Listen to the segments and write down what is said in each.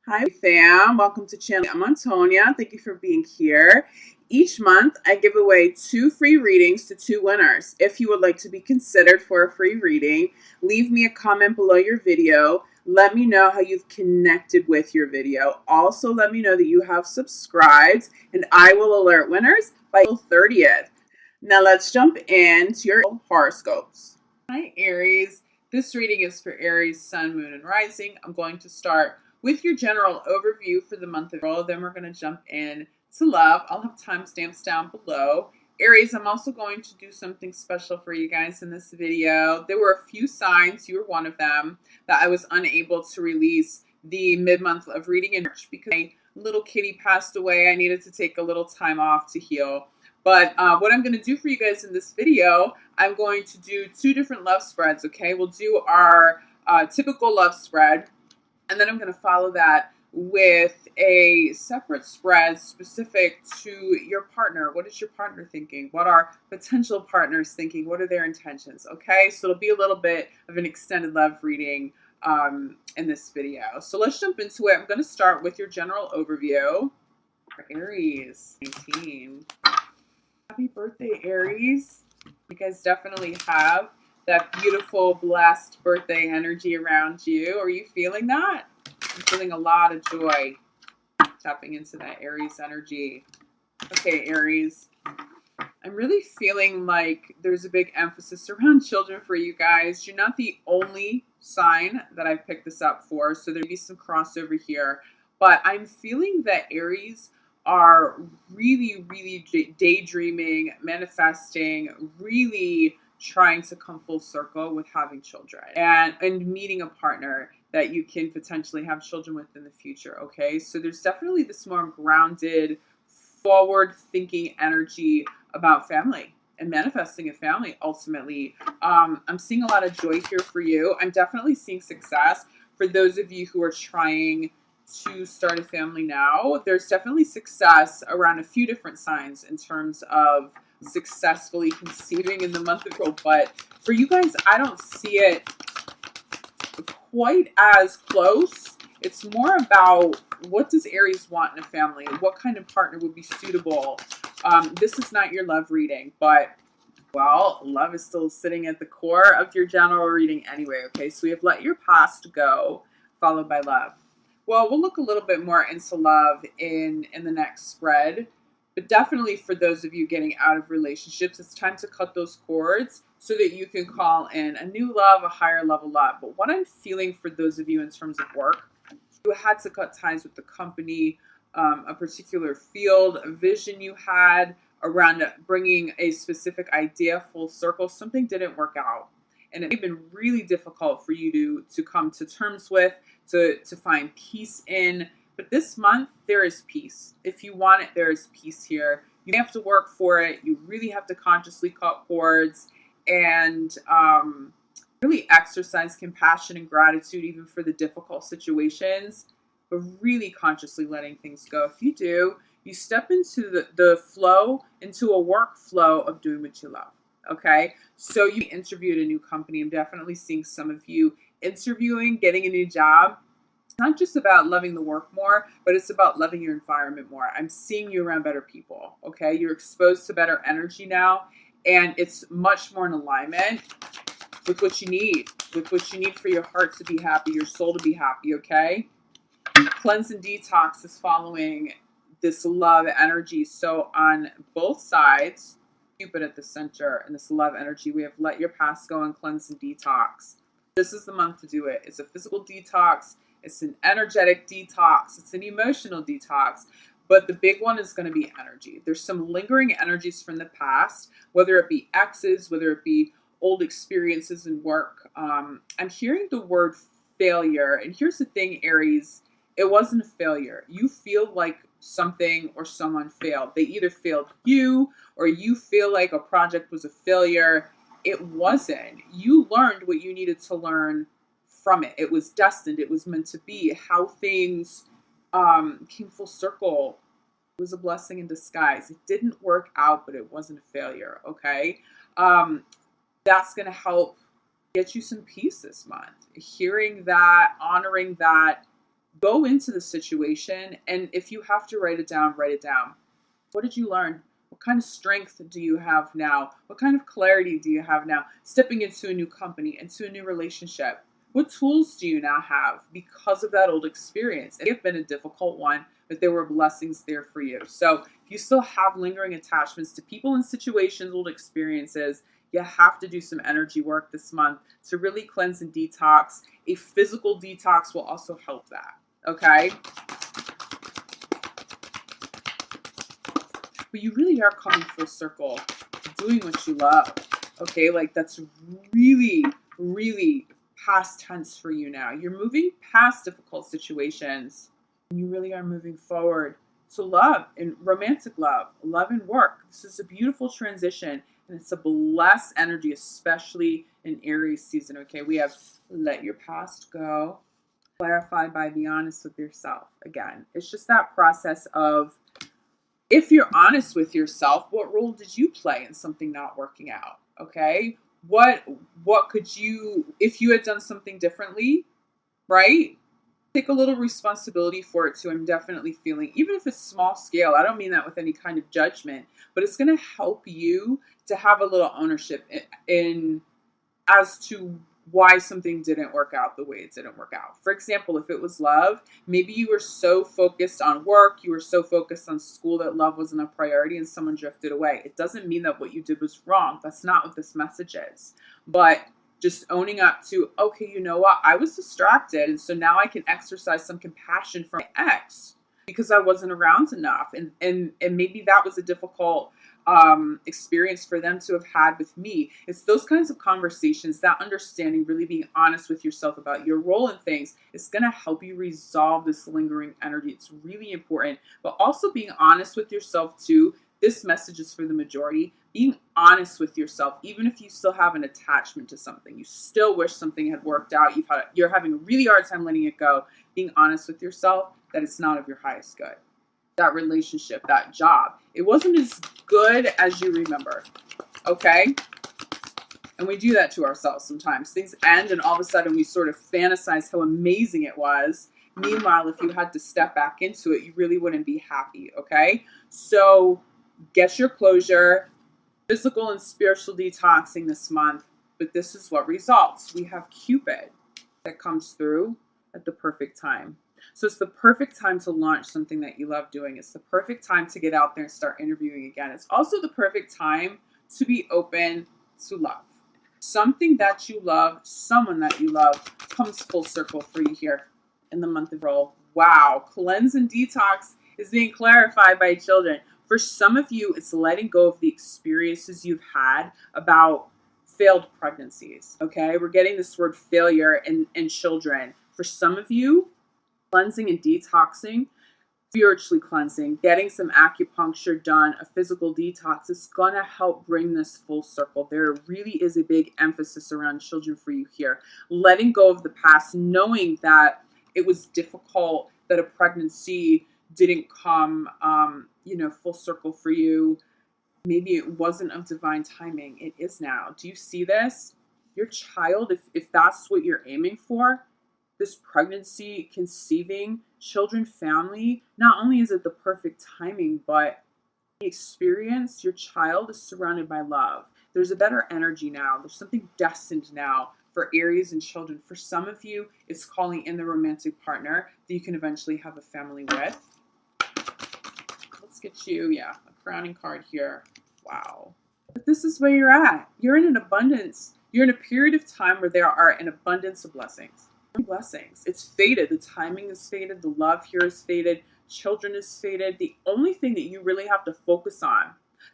Hi fam, welcome to channel. I'm Antonia. Thank you for being here. Each month I give away 2 free readings to 2 winners. If you would like to be considered for a free reading, leave me a comment below your video. Let me know how you've connected with your video. Also let me know that you have subscribed and I will alert winners by April 30th. Now let's jump into your horoscopes. Hi Aries. This reading is for Aries, Sun, Moon, and Rising. I'm going to start with your general overview for the month of April. Then we're going to jump in to love. I'll have timestamps down below. Aries, I'm also going to do something special for you guys in this video. There were a few signs, you were one of them, that I was unable to release the mid-month of reading in March because my little kitty passed away. I needed to take a little time off to heal. But what I'm going to do for you guys in this video, I'm going to do 2 different love spreads, okay? We'll do our typical love spread, and then I'm going to follow that with a separate spread specific to your partner. What is your partner thinking? What are potential partners thinking? What are their intentions? Okay, so it'll be a little bit of an extended love reading in this video. So let's jump into it. I'm going to start with your general overview. Aries 19. Happy birthday, Aries. You guys definitely have that beautiful, blessed birthday energy around you. Are you feeling that? I'm feeling a lot of joy tapping into that Aries energy. Okay, Aries. I'm really feeling like there's a big emphasis around children for you guys. You're not the only sign that I've picked this up for, so there may be some crossover here. But I'm feeling that Aries are really daydreaming, manifesting, really trying to come full circle with having children and meeting a partner that you can potentially have children with in the future. Okay, so there's definitely this more grounded, forward thinking energy about family and manifesting a family ultimately. I'm seeing a lot of joy here for you. I'm definitely seeing success for those of you who are trying to start a family now. There's definitely success around a few different signs in terms of successfully conceiving in the month of April, but for you guys, I don't see it quite as close. It's more about what does Aries want in a family? What kind of partner would be suitable? This is not your love reading, but well, love is still sitting at the core of your general reading anyway, okay? So we have let your past go, followed by love. Well, we'll look a little bit more into love in the next spread, but definitely for those of you getting out of relationships, it's time to cut those cords so that you can call in a new love, a higher level love. But what I'm feeling for those of you in terms of work, you had to cut ties with the company, a particular field, a vision you had around bringing a specific idea full circle. Something didn't work out, and it may have been really difficult for you to come to terms with, to find peace in. But this month, there is peace. If you want it, there is peace here. You have to work for it. You really have to consciously cut cords and really exercise compassion and gratitude, even for the difficult situations, but really consciously letting things go. If you do, you step into the flow, into a workflow of doing what you love. Okay, so you interviewed a new company. I'm definitely seeing some of you interviewing, getting a new job. It's not just about loving the work more, but it's about loving your environment more. I'm seeing you around better people. Okay, you're exposed to better energy now, and it's much more in alignment with what you need, for your heart to be happy, your soul to be happy. Okay, cleanse and detox is following this love energy. So on both sides, Cupid at the center, and this love energy, we have let your past go and cleanse and detox. This is the month to do it. It's a physical detox, it's an energetic detox, it's an emotional detox, but the big one is going to be energy. There's some lingering energies from the past, whether it be exes, whether it be old experiences in work. I'm hearing the word failure, and here's the thing, Aries, it wasn't a failure. You feel like something or someone failed. They either failed you, or you feel like a project was a failure. It wasn't. You learned what you needed to learn from it. It was destined. It was meant to be. How things came full circle was a blessing in disguise. It didn't work out, but it wasn't a failure. Okay, that's going to help get you some peace this month. Hearing that, honoring that, Go into the situation, and if you have to write it down, write it down. What did you learn? What kind of strength do you have now? What kind of clarity do you have now? Stepping into a new company, into a new relationship. What tools do you now have because of that old experience? It may have been a difficult one, but there were blessings there for you. So if you still have lingering attachments to people and situations, old experiences, you have to do some energy work this month to really cleanse and detox. A physical detox will also help that. Okay? But you really are coming full circle, doing what you love. Okay, like that's really, really past tense for you now. You're moving past difficult situations, and you really are moving forward to love and romantic love, love and work. This is a beautiful transition, and it's a blessed energy, especially in Aries season. Okay, we have let your past go, clarify by be honest with yourself. Again, it's just that process of, if you're honest with yourself, what role did you play in something not working out? Okay? What could you, if you had done something differently, right? Take a little responsibility for it too. I'm definitely feeling, even if it's small scale, I don't mean that with any kind of judgment, but it's going to help you to have a little ownership in as to why something didn't work out the way it didn't work out. For example, if it was love, maybe you were so focused on work, you were so focused on school that love wasn't a priority and someone drifted away. It doesn't mean that what you did was wrong. That's not what this message is. But just owning up to, okay, you know what? I was distracted, and so now I can exercise some compassion for my ex because I wasn't around enough. And maybe that was a difficult experience for them to have had with me. It's those kinds of conversations, that understanding, really being honest with yourself about your role in things is going to help you resolve this lingering energy. It's really important, but also being honest with yourself too. This message is for the majority. Being honest with yourself, even if you still have an attachment to something, you still wish something had worked out, you're having a really hard time letting it go. Being honest with yourself that it's not of your highest good. That relationship, that job, it wasn't as good as you remember. Okay? And we do that to ourselves sometimes. Things end and all of a sudden we sort of fantasize how amazing it was. Meanwhile, if you had to step back into it, you really wouldn't be happy. Okay? So get your closure, physical and spiritual detoxing this month. But this is what results. We have Cupid that comes through at the perfect time. So it's the perfect time to launch something that you love doing. It's the perfect time to get out there and start interviewing again. It's also the perfect time to be open to love. Something that you love, someone that you love, comes full circle for you here in the month of Roll. Wow. Cleanse and detox is being clarified by children. For some of you, it's letting go of the experiences you've had about failed pregnancies. Okay? We're getting this word failure in children. For some of you, cleansing and detoxing, spiritually cleansing, getting some acupuncture done, a physical detox is going to help bring this full circle. There really is a big emphasis around children for you here. Letting go of the past, knowing that it was difficult, that a pregnancy didn't come, full circle for you. Maybe it wasn't of divine timing. It is now. Do you see this? Your child, if that's what you're aiming for, this pregnancy, conceiving, children, family, not only is it the perfect timing, but the experience, your child is surrounded by love. There's a better energy now. There's something destined now for Aries and children. For some of you, it's calling in the romantic partner that you can eventually have a family with. Let's get you, a crowning card here. Wow. But this is where you're at. You're in an abundance. You're in a period of time where there are an abundance of blessings. It's faded. The timing is faded. The love here is faded. Children is faded. The only thing that you really have to focus on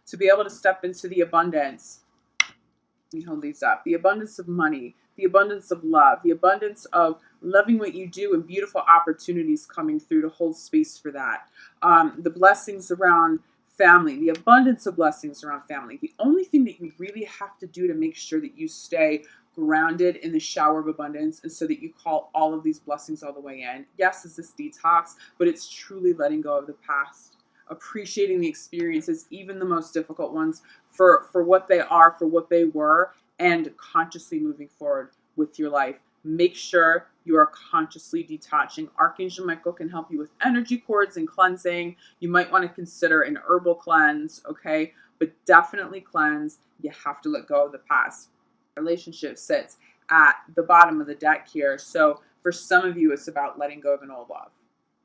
to be able to step into the abundance, let me hold these up, the abundance of money, the abundance of love, the abundance of loving what you do and beautiful opportunities coming through to hold space for that. The blessings around family, the abundance of blessings around family. The only thing that you really have to do to make sure that you stay grounded in the shower of abundance and so that you call all of these blessings all the way in. Yes, it's this detox, but it's truly letting go of the past, appreciating the experiences, even the most difficult ones, for what they are, for what they were, and consciously moving forward with your life, make sure you are consciously detaching. Archangel Michael can help you with energy cords and cleansing. You might want to consider an herbal cleanse, okay? But definitely cleanse. You have to let go of the past. Relationship sits at the bottom of the deck here. So for some of you, it's about letting go of an old love.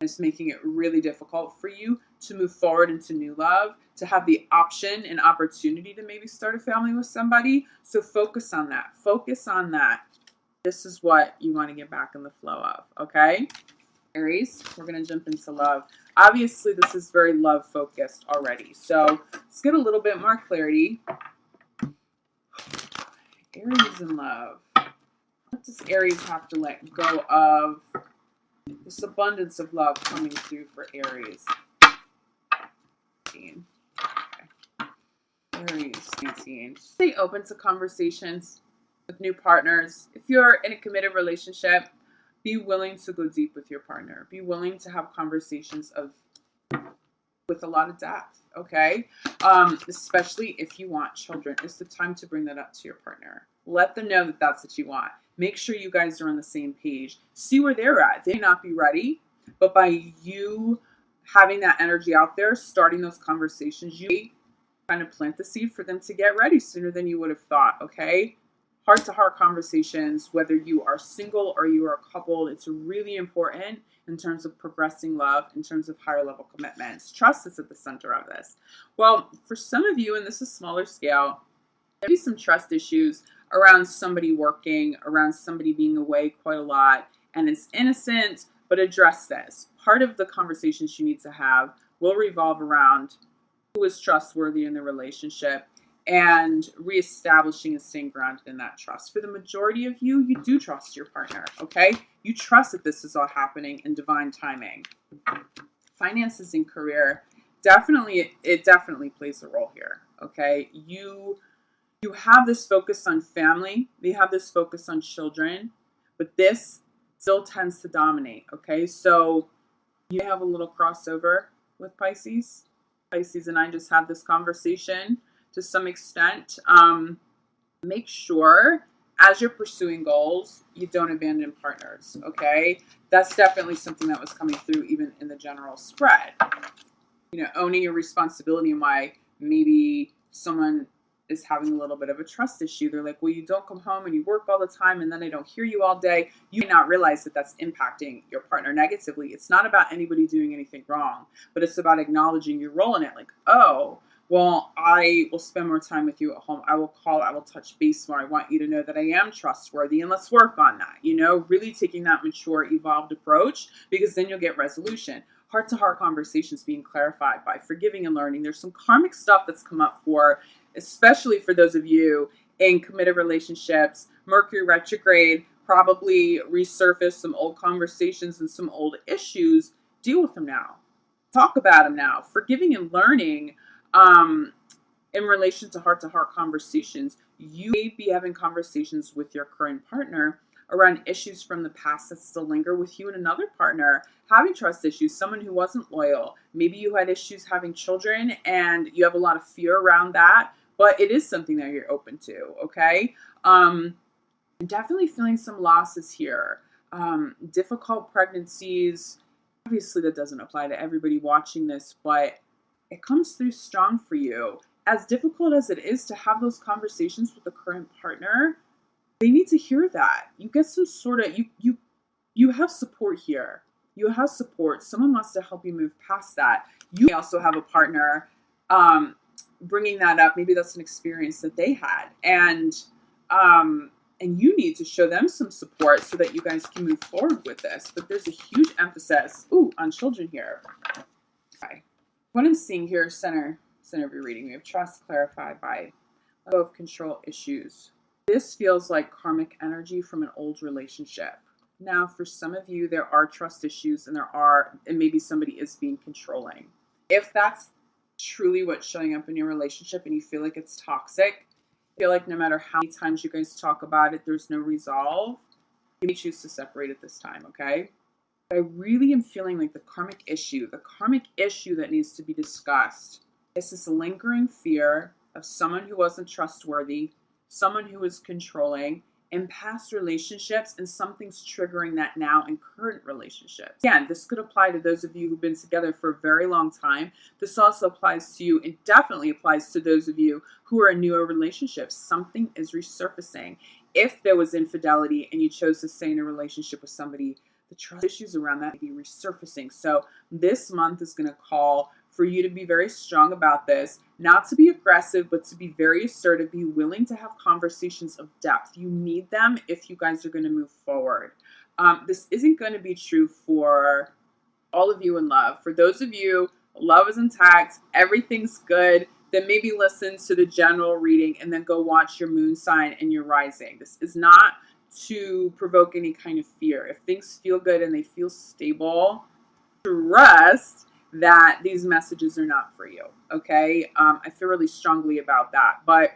It's making it really difficult for you to move forward into new love, to have the option and opportunity to maybe start a family with somebody. So focus on that. Focus on that. This is what you want to get back in the flow of, okay? Aries, we're going to jump into love. Obviously, this is very love focused already. So let's get a little bit more clarity. Aries in love. What does Aries have to let go of? This abundance of love coming through for Aries. Okay. Aries 19. Stay open to conversations with new partners. If you're in a committed relationship, be willing to go deep with your partner. Be willing to have conversations with a lot of depth, okay? Especially if you want children. It's the time to bring that up to your partner. Let them know that that's what you want. Make sure you guys are on the same page. See where they're at. They may not be ready, but by you having that energy out there, starting those conversations, you kind of plant the seed for them to get ready sooner than you would have thought, okay? Heart-to-heart conversations, whether you are single or you are coupled, it's really important in terms of progressing love, in terms of higher level commitments. Trust is at the center of this. Well, for some of you, and this is smaller scale, there'll be some trust issues around somebody working, around somebody being away quite a lot, and it's innocent, but address this. Part of the conversations you need to have will revolve around who is trustworthy in the relationship and reestablishing and staying grounded in that trust. For the majority of you, you do trust your partner, okay? You trust that this is all happening in divine timing. Finances and career, it definitely plays a role here, okay? You have this focus on family, they have this focus on children, but this still tends to dominate, okay? So you have a little crossover with Pisces. Pisces and I just had this conversation to some extent. Make sure as you're pursuing goals, you don't abandon partners, okay? That's definitely something that was coming through even in the general spread. You know, owning your responsibility and why maybe someone is having a little bit of a trust issue. They're like, well, you don't come home and you work all the time and then I don't hear you all day. You may not realize that that's impacting your partner negatively. It's not about anybody doing anything wrong, but it's about acknowledging your role in it. Like, oh, well, I will spend more time with you at home. I will call, I will touch base more. I want you to know that I am trustworthy and let's work on that. You know, really taking that mature, evolved approach, because then you'll get resolution. Heart-to-heart conversations being clarified by forgiving and learning. There's some karmic stuff that's come up for, especially for those of you in committed relationships. Mercury retrograde probably resurfaced some old conversations and some old issues. Deal with them now. Talk about them now. Forgiving and learning in relation to heart-to-heart conversations. You may be having conversations with your current partner around issues from the past that still linger with you and another partner, having trust issues, someone who wasn't loyal. Maybe you had issues having children and you have a lot of fear around that, but it is something that you're open to, okay? I'm definitely feeling some losses here. Difficult pregnancies. Obviously, that doesn't apply to everybody watching this, but it comes through strong for you. As difficult as it is to have those conversations with the current partner, they need to hear that. You get some sort of, you have support here. You have support. Someone wants to help you move past that. You may also have a partner bringing that up. Maybe that's an experience that they had. And you need to show them some support so that you guys can move forward with this. But there's a huge emphasis, on children here. Okay. What I'm seeing here, center of your reading, we have trust clarified by let go of control issues. This feels like karmic energy from an old relationship. Now, for some of you, there are trust issues and maybe somebody is being controlling. If that's truly what's showing up in your relationship and you feel like it's toxic, feel like no matter how many times you guys talk about it, there's no resolve, you may choose to separate at this time, okay? But I really am feeling like the karmic issue that needs to be discussed is this lingering fear of someone who wasn't trustworthy, someone who was controlling, in past relationships, and something's triggering that now in current relationships. Again, this could apply to those of you who've been together for a very long time. This also applies to you. It definitely applies to those of you who are in newer relationships. Something is resurfacing. If there was infidelity and you chose to stay in a relationship with somebody, the trust issues around that may be resurfacing. So this month is going to call for you to be very strong about this, not to be aggressive, but to be very assertive, be willing to have conversations of depth. You need them if you guys are going to move forward. This isn't going to be true for all of you in love. For those of you, love is intact, everything's good, then maybe listen to the general reading and then go watch your moon sign and your rising. This is not to provoke any kind of fear. If things feel good and they feel stable, trust that these messages are not for you, okay? I feel really strongly about that, but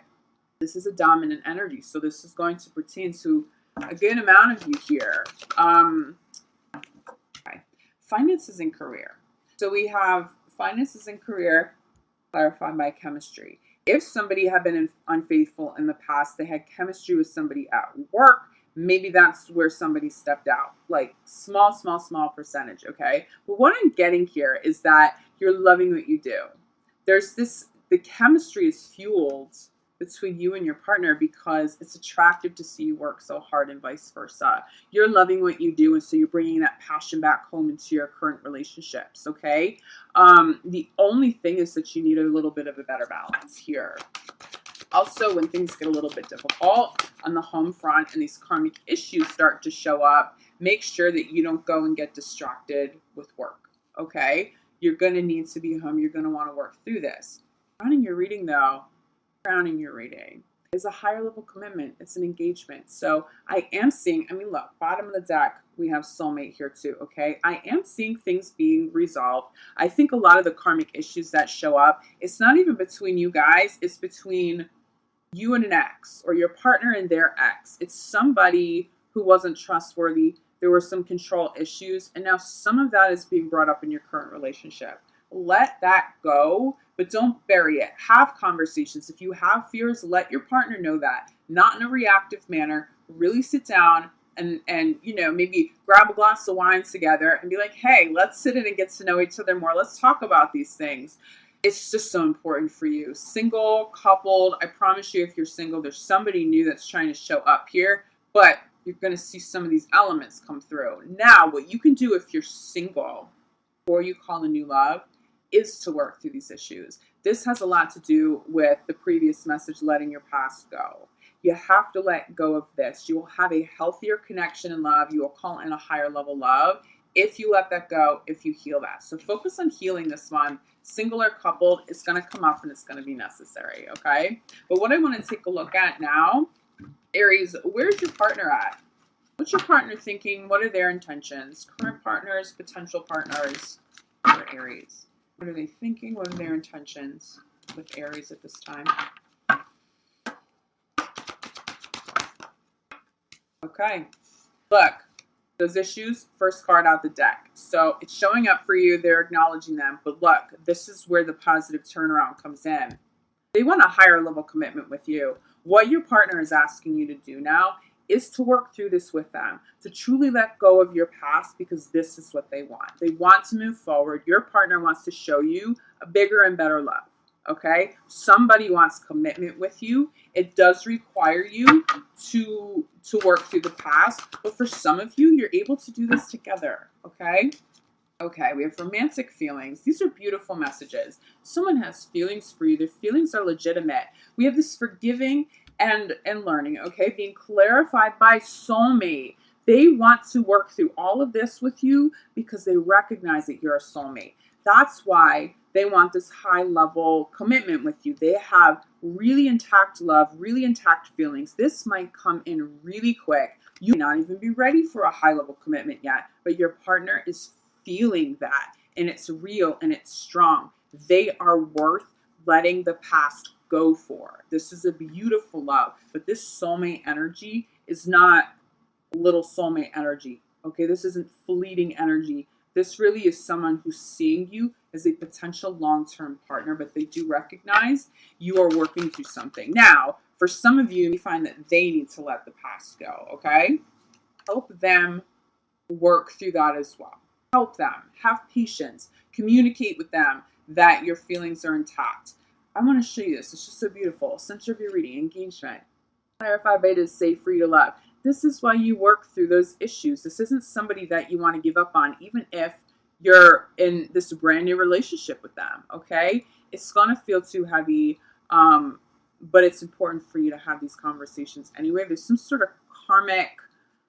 this is a dominant energy, so this is going to pertain to a good amount of you here. Okay. Finances and career. So we have finances and career clarified by chemistry. If somebody had been unfaithful in the past, they had chemistry with somebody at work, maybe that's where somebody stepped out, like small percentage, okay? But what I'm getting here is that you're loving what you do. The chemistry is fueled between you and your partner because it's attractive to see you work so hard and vice versa. You're loving what you do, and so you're bringing that passion back home into your current relationships, okay? The only thing is that you need a little bit of a better balance here. Also, when things get a little bit difficult on the home front and these karmic issues start to show up, make sure that you don't go and get distracted with work, okay? You're going to need to be home. You're going to want to work through this. Crowning your reading, though, crowning your reading is a higher level commitment. It's an engagement. So I am seeing, look, bottom of the deck, we have soulmate here too, okay? I am seeing things being resolved. I think a lot of the karmic issues that show up, it's not even between you guys, it's between you and an ex or your partner and their ex. It's somebody who wasn't trustworthy. There were some control issues, and now some of that is being brought up in your current relationship. Let that go, but don't bury it. Have conversations. If you have fears, let your partner know that. Not in a reactive manner. Really sit down and maybe grab a glass of wine together and be like, hey, let's sit in and get to know each other more. Let's talk about these things. It's just so important for you. Single, coupled, I promise you, if you're single, there's somebody new that's trying to show up here, but you're going to see some of these elements come through. Now, what you can do if you're single or you call a new love is to work through these issues. This has a lot to do with the previous message, letting your past go. You have to let go of this. You will have a healthier connection in love. You will call in a higher level love if you let that go, if you heal that. So focus on healing this one. Single or coupled, it's going to come up and it's going to be necessary, okay? But what I want to take a look at now, Aries, where's your partner at? What's your partner thinking? What are their intentions? Current partners, potential partners for Aries. What are they thinking? What are their intentions with Aries at this time? Okay. Look, those issues, first card out the deck. So it's showing up for you. They're acknowledging them. But look, this is where the positive turnaround comes in. They want a higher level commitment with you. What your partner is asking you to do now is to work through this with them, to truly let go of your past, because this is what they want. They want to move forward. Your partner wants to show you a bigger and better love, okay? Somebody wants commitment with you. It does require you to work through the past, but for some of you, you're able to do this together, okay? Okay, we have romantic feelings. These are beautiful messages. Someone has feelings for you. Their feelings are legitimate. We have this forgiving and learning, okay, being clarified by soulmate. They want to work through all of this with you because they recognize that you're a soulmate. That's why they want this high level commitment with you. They have really intact love, really intact feelings. This might come in really quick. You may not even be ready for a high level commitment yet, but your partner is feeling that, and it's real and it's strong. They are worth letting the past go for. This is a beautiful love, but this soulmate energy is not little soulmate energy. Okay, this isn't fleeting energy. This really is someone who's seeing you as a potential long-term partner, but they do recognize you are working through something. Now, For some of you, you find that they need to let the past go, okay? Help them work through that as well. Help them. Have patience. Communicate with them that your feelings are intact. I want to show you this. It's just so beautiful. Center of your reading, engagement. Clarify beta is safe for you to love. This is why you work through those issues. This isn't somebody that you want to give up on, even if you're in this brand new relationship with them, okay? It's going to feel too heavy, but it's important for you to have these conversations anyway. There's some sort of karmic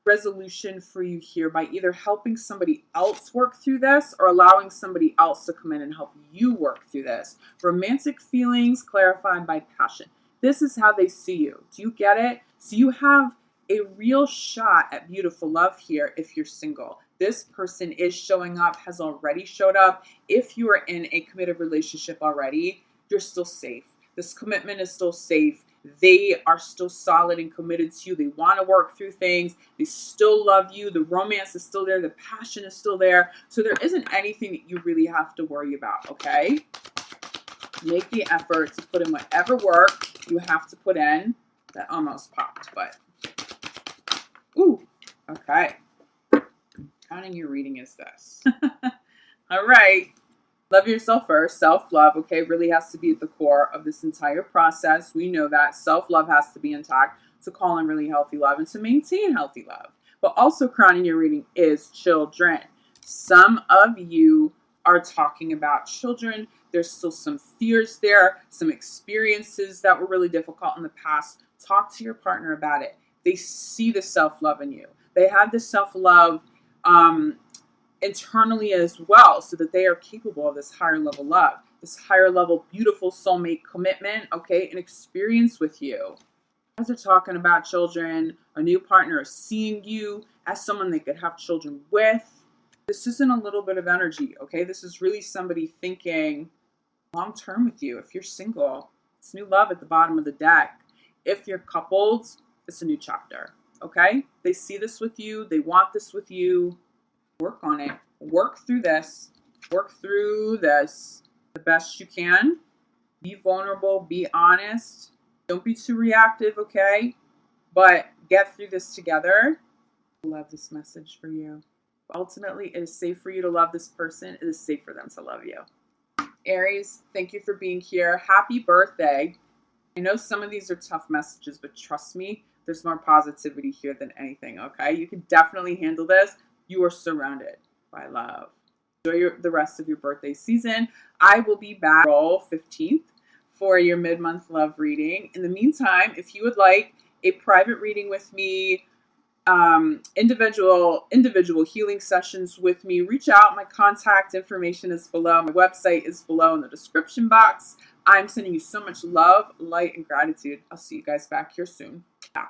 resolution for you here by either helping somebody else work through this or allowing somebody else to come in and help you work through this. Romantic feelings clarified by passion. This is how they see you. Do you get it? So you have a real shot at beautiful love here if you're single. This person is showing up, has already showed up. If you are in a committed relationship already, you're still safe. This commitment is still safe. They are still solid and committed to you. They want to work through things. They still love you. The romance is still there. The passion is still there. So there isn't anything that you really have to worry about, okay? Make the effort to put in whatever work you have to put in. That almost popped, but ooh, okay. Counting your reading is this. All right. Love yourself first. Self-love, okay, really has to be at the core of this entire process. We know that self-love has to be intact to call in really healthy love and to maintain healthy love. But also crowning your reading is children. Some of you are talking about children. There's still some fears there, some experiences that were really difficult in the past. Talk to your partner about it. They see the self-love in you. They have the self-love internally as well, so that they are capable of this higher level love, this higher level beautiful soulmate commitment, okay, an experience with you. As they're talking about children, a new partner is seeing you as someone they could have children with. This isn't a little bit of energy, okay? This is really somebody thinking long term with you. If you're single, it's new love at the bottom of the deck. If you're coupled, it's a new chapter, okay? They see this with you. They want this with you. Work on it. Work through this. Work through this the best you can. Be vulnerable. Be honest. Don't be too reactive, okay? But get through this together. I love this message for you. Ultimately, it is safe for you to love this person. It is safe for them to love you. Aries, thank you for being here. Happy birthday. I know some of these are tough messages, but trust me, there's more positivity here than anything, okay? You can definitely handle this. You are surrounded by love. Enjoy the rest of your birthday season. I will be back April 15th for your mid-month love reading. In the meantime, if you would like a private reading with me, individual healing sessions with me, reach out. My contact information is below. My website is below in the description box. I'm sending you so much love, light, and gratitude. I'll see you guys back here soon. Ciao.